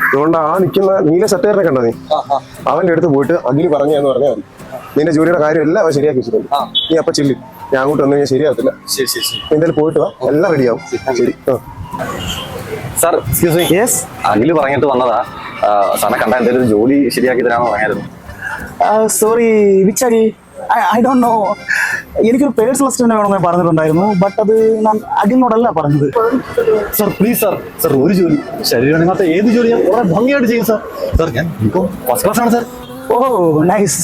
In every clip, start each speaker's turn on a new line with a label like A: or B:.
A: അതുകൊണ്ട് ആ നിൽക്കുന്ന നീല ഷർട്ടുകാരനെ കണ്ടോ നീ? അവന്റെ അടുത്ത് പോയിട്ട് അഖില് പറഞ്ഞെന്ന് പറഞ്ഞാൽ മതി. നിന്റെ ജോലിയുടെ കാര്യം എല്ലാം അവൻ ശരിയാക്കി വെച്ചിട്ടുണ്ട്. നീ അപ്പൊ ചില്ലി, ഞാൻ അങ്ങോട്ട് വന്നു കഴിഞ്ഞാൽ ശരിയാകത്തില്ല. എന്തായാലും പോയിട്ട് വാ, എല്ലാം റെഡിയാവും. ശരി.
B: Sir excuse me. Yes. Akhil പറഞ്ഞിട്ട് വന്നതാ, സാറിനെ കണ്ട എന്തെങ്കിലും ജോലി ശരിയാക്കി തരാമെന്ന് പറഞ്ഞായിരുന്നു.
C: Sorry, which Akhil? I don't know. എനിക്കൊരു പേഴ്സണൽ അസിസ്റ്റന്റ് വേണമെന്ന് പറഞ്ഞിട്ടുണ്ടായിരുന്നു. ബട്ട് അത് ഞാൻ അഖിലിനോടല്ല പറഞ്ഞത്.
B: സാർ പ്ലീസ് സാർ, സാർ ഒരു ജോലി ശരീരമാത്ത ഏത് ജോലി ഞാൻ വളരെ ഭംഗിയായിട്ട് ചെയ്യും സാർ. സാർ ഞാൻ ഫസ്റ്റ് ക്ലാസ് ആണ് സാർ.
C: Oh nice.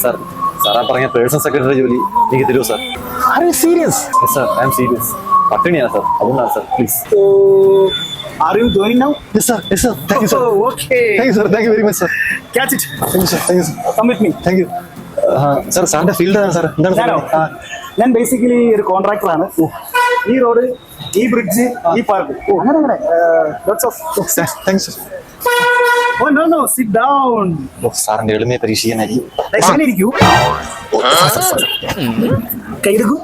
B: സാർ സാറാ പറഞ്ഞ പേഴ്സണൽ സെക്രട്ടറി ജോലി എനിക്ക് തരുമോ sir?
C: Are you serious?
B: Sir I'm serious. പട്ടിണിയാണ് സാർ, അതുകൊണ്ടാണ് sir. Please.
C: Are you joining now?
B: Yes sir, yes sir. Thank you sir.
C: Okay.
B: Thank you sir, thank you very much sir.
C: Catch it.
B: Thank you sir, thank you sir.
C: Come with me.
B: Thank you. Sir, സാറിന്റെ field ആണ് sir. എന്താണ് sir?
C: ഞാൻ basically ഒരു കോൺട്രാക്ടറാണ്. ഈ road, ഈ bridge, ഈ park, അങ്ങനെ lots of.
B: Thanks sir.
C: Oh no, sit down.
B: സാറിന്റെ എളിമയെ പരീക്ഷിക്കാനായിരിക്കും.
C: ഇരിക്കൂ. കൈയെടുക്കൂ.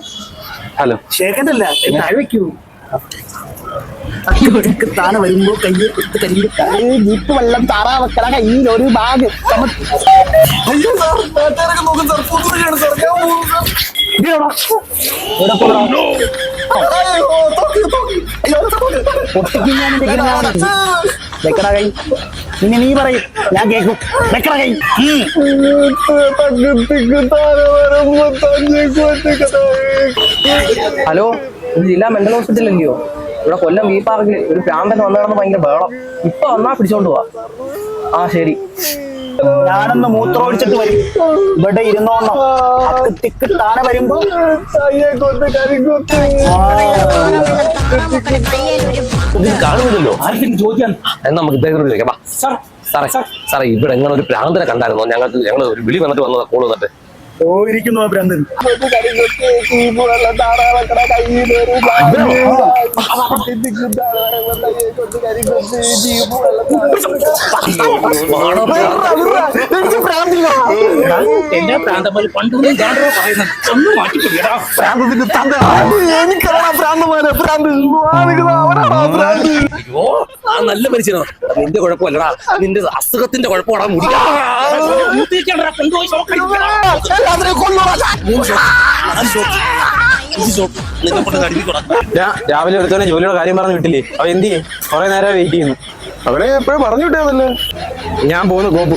B: ഹലോ.
C: ഷേക്കണ്ടല്ല, താഴെ വെക്കൂ. താനെ വരുമ്പോ കയ്യിൽ ജീപ്പ് വെള്ളം താറാ വെക്കണ കയ്യിൽ ഒരു ബാഗ്. വെക്കട കൈ. പിന്നെ നീ പറയും, ഞാൻ കേക്കും. വെക്കട കൈ.
D: ഹലോ, ഇത് ജില്ലാ മെന്റൽ ഹോസ്പിറ്റൽ അല്ലയോ? ഇവിടെ കൊല്ലം ഈ പാർക്കിൽ ഒരു പ്രാന്തൻ വന്നു കിടന്ന് ഭയങ്കര ബഹളം. ഇപ്പൊ വന്നാ പിടിച്ചോണ്ട് പോവാ. ആ ശരി.
C: ഞാനൊന്ന് മൂത്രമൊഴിച്ചിട്ട് വരും. ഇവിടെ ഇരുന്നോണം. താനെ വരുമ്പോ
B: കാണുന്നില്ലല്ലോ.
D: ആർക്കും ചോദിക്കാൻ
B: എന്നാ നമുക്ക് ഇദ്ദേഹത്തോട് ചോദിക്കാം. സാറേ സാറേ ഇവിടെ എങ്ങനെ ഒരു പ്രാന്തനെ കണ്ടായിരുന്നോ? ഞങ്ങൾ ഒരു വിളി വന്നിട്ട് വന്നതാ, കോൾ വന്നിട്ട്.
C: ഇരിക്കുന്നു ആ ഭ്രാന്തൻ.
D: നല്ല മനുഷ്യനോ? നിന്റെ കുഴപ്പമല്ലടാ, നിന്റെ അസുഖത്തിന്റെ കുഴപ്പമാടാ. മുടി
B: രാവിലെ എടുത്തോനെ ജോലിയുടെ കാര്യം പറഞ്ഞു വിട്ടില്ലേ? അവ എന്ത് ചെയ്യും? കുറെ നേരം വെയിറ്റ് ചെയ്യുന്നു.
A: അവനെ എപ്പോഴും പറഞ്ഞു വിട്ടേന്നല്ലേ.
B: ഞാൻ പോകുന്നു ഗോപു.